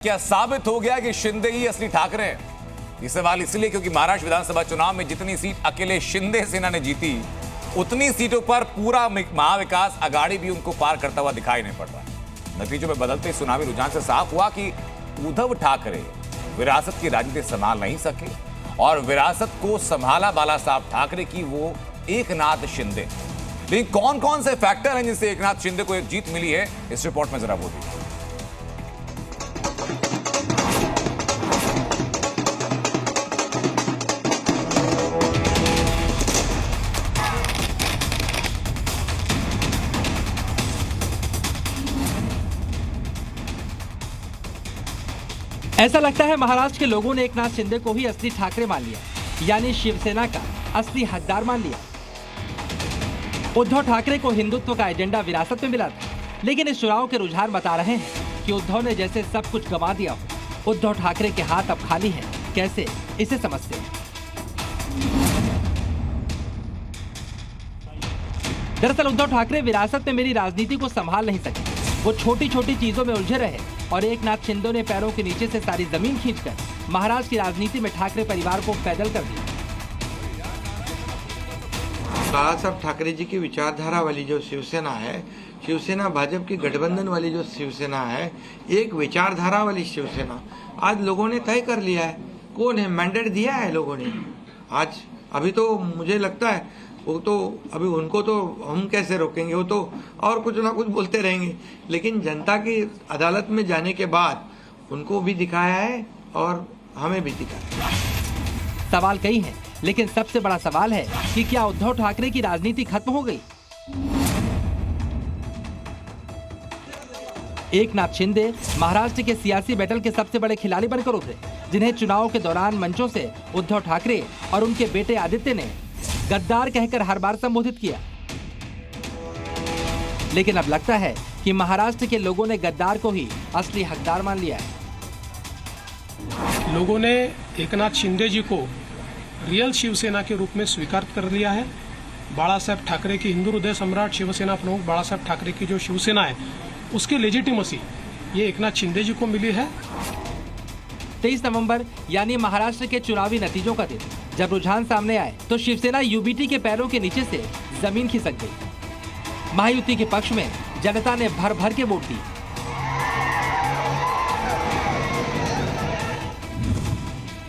क्या साबित हो गया कि शिंदे ही असली ठाकरे हैं? ये सवाल इसलिए क्योंकि महाराष्ट्र विधानसभा चुनाव में जितनी सीट अकेले शिंदे सेना ने जीती, उतनी सीटों पर पूरा महाविकास आघाड़ी भी उनको पार करता हुआ दिखाई नहीं पड़ रहा। नतीजों में बदलते चुनावी रुझान से साफ हुआ कि उद्धव ठाकरे विरासत की राजनीति संभाल नहीं सके और विरासत को संभाला बाला साहब ठाकरे की वो एकनाथ शिंदे। लेकिन कौन कौन से फैक्टर हैं जिनसे एकनाथ शिंदे को एक जीत मिली है, इस रिपोर्ट में जरा वो देखिए। ऐसा लगता है महाराष्ट्र के लोगों ने एकनाथ शिंदे को ही असली ठाकरे मान लिया, यानी शिवसेना का असली हकदार मान लिया। उद्धव ठाकरे को हिंदुत्व का एजेंडा विरासत में मिला था, लेकिन इस चुनाव के रुझान बता रहे हैं कि उद्धव ने जैसे सब कुछ गंवा दिया हो। उद्धव ठाकरे के हाथ अब खाली हैं। कैसे, इसे समझते हैं। दरअसल उद्धव ठाकरे विरासत में मेरी राजनीति को संभाल नहीं सके। वो छोटी छोटी चीजों में उलझे रहे और एकनाथ शिंदे ने पैरों के नीचे से सारी जमीन खींचकर महाराष्ट्र की राजनीति में ठाकरे परिवार को पैदल कर दिया। बाला साहब ठाकरे जी की विचारधारा वाली जो शिवसेना है, शिवसेना भाजपा की गठबंधन वाली जो शिवसेना है, एक विचारधारा वाली शिवसेना आज लोगों ने तय कर लिया है। कौन है, मैंडेट दिया है लोगों ने। आज अभी तो मुझे लगता है वो तो अभी उनको तो हम कैसे रोकेंगे, वो तो और कुछ ना कुछ बोलते रहेंगे, लेकिन जनता की अदालत में जाने के बाद उनको भी दिखाया है और हमें भी दिखाया है। सवाल कई हैं, लेकिन सबसे बड़ा सवाल है कि क्या उद्धव ठाकरे की राजनीति खत्म हो गई? एकनाथ शिंदे महाराष्ट्र के सियासी बैटल के सबसे बड़े खिलाड़ी बनकर उभरे, जिन्हें चुनाव के दौरान मंचों से उद्धव ठाकरे और उनके बेटे आदित्य ने गद्दार कहकर हर बार संबोधित किया। लेकिन अब लगता है कि महाराष्ट्र के लोगों ने गद्दार को ही असली हकदार मान लिया है। लोगों ने एकनाथ शिंदे जी को रियल शिवसेना के रूप में स्वीकार कर लिया है। बाला साहब ठाकरे की हिंदू हृदय सम्राट शिवसेना प्रमुख बाला साहब ठाकरे की जो शिवसेना है, उसकी लेजिटिमेसी ये एकनाथ शिंदे जी को मिली है। 23 नवंबर यानी महाराष्ट्र के चुनावी नतीजों का दिन जब रुझान सामने आए तो शिवसेना यूबीटी के पैरों के नीचे से जमीन खिसक गई। महायुति के पक्ष में जनता ने भर भर के वोट दिए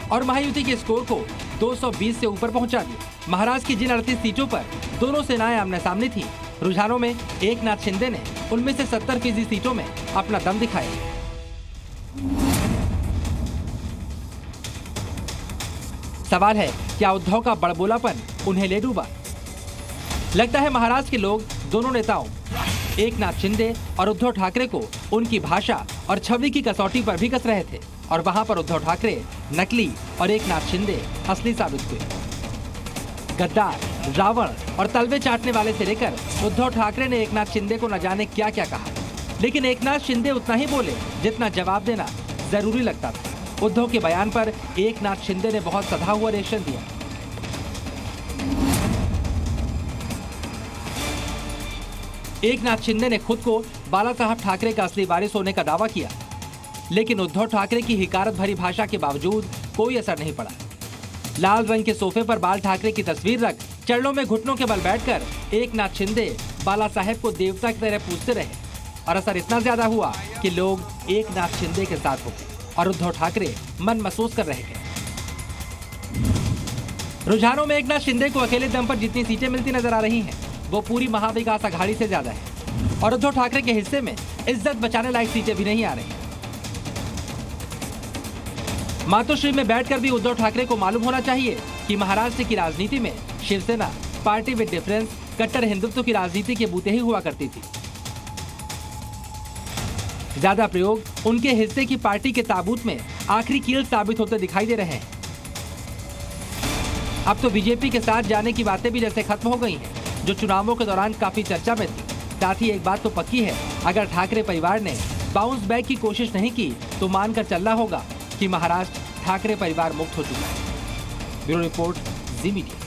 और महायुति के स्कोर को 220 से ऊपर पहुंचा दिया। महाराष्ट्र की जिन 38 सीटों पर दोनों सेनाएं आमने सामने थी, रुझानों में एकनाथ शिंदे ने उनमें से 70% सीटों में अपना दम दिखाया। सवाल है, क्या उद्धव का बड़बोलापन उन्हें ले डूबा? लगता है महाराष्ट्र के लोग दोनों नेताओं एकनाथ शिंदे और उद्धव ठाकरे को उनकी भाषा और छवि की कसौटी पर भी कस रहे थे और वहां पर उद्धव ठाकरे नकली और एकनाथ शिंदे असली साबित हुए। गद्दार, रावण और तलवे चाटने वाले से लेकर उद्धव ठाकरे ने एकनाथ शिंदे को न जाने क्या क्या कहा, लेकिन एकनाथ शिंदे उतना ही बोले जितना जवाब देना जरूरी लगता था। उद्धव के बयान पर एकनाथ शिंदे ने बहुत सधा हुआ रिएक्शन दिया। एकनाथ शिंदे ने खुद को बाला साहब ठाकरे का असली वारिस होने का दावा किया, लेकिन उद्धव ठाकरे की हिकारत भरी भाषा के बावजूद कोई असर नहीं पड़ा। लाल रंग के सोफे पर बाल ठाकरे की तस्वीर रख चरणों में घुटनों के बल बैठकर एकनाथ शिंदे बाला साहब को देवता की तरह पूजते रहे और असर इतना ज्यादा हुआ कि लोग एकनाथ शिंदे के साथ हो गए और उद्धव ठाकरे मन महसूस कर रहे थे। रुझानों में एकनाथ शिंदे को अकेले दम पर जितनी सीटें मिलती नजर आ रही हैं, वो पूरी महाविकास आघाड़ी से ज्यादा है और उद्धव ठाकरे के हिस्से में इज्जत बचाने लायक सीटें भी नहीं आ रही। मातोश्री में बैठकर भी उद्धव ठाकरे को मालूम होना चाहिए कि महाराष्ट्र की राजनीति में शिवसेना पार्टी विद डिफरेंस कट्टर हिंदुत्व की राजनीति के बूते ही हुआ करती थी। ज्यादा प्रयोग उनके हिस्से की पार्टी के ताबूत में आखिरी कील साबित होते दिखाई दे रहे हैं। अब तो बीजेपी के साथ जाने की बातें भी जैसे खत्म हो गई हैं, जो चुनावों के दौरान काफी चर्चा में थी। साथ ही एक बात तो पक्की है, अगर ठाकरे परिवार ने बाउंस बैक की कोशिश नहीं की तो मानकर चलना होगा कि महाराष्ट्र ठाकरे परिवार मुक्त हो चुका है। ब्यूरो रिपोर्ट, जी मीडिया।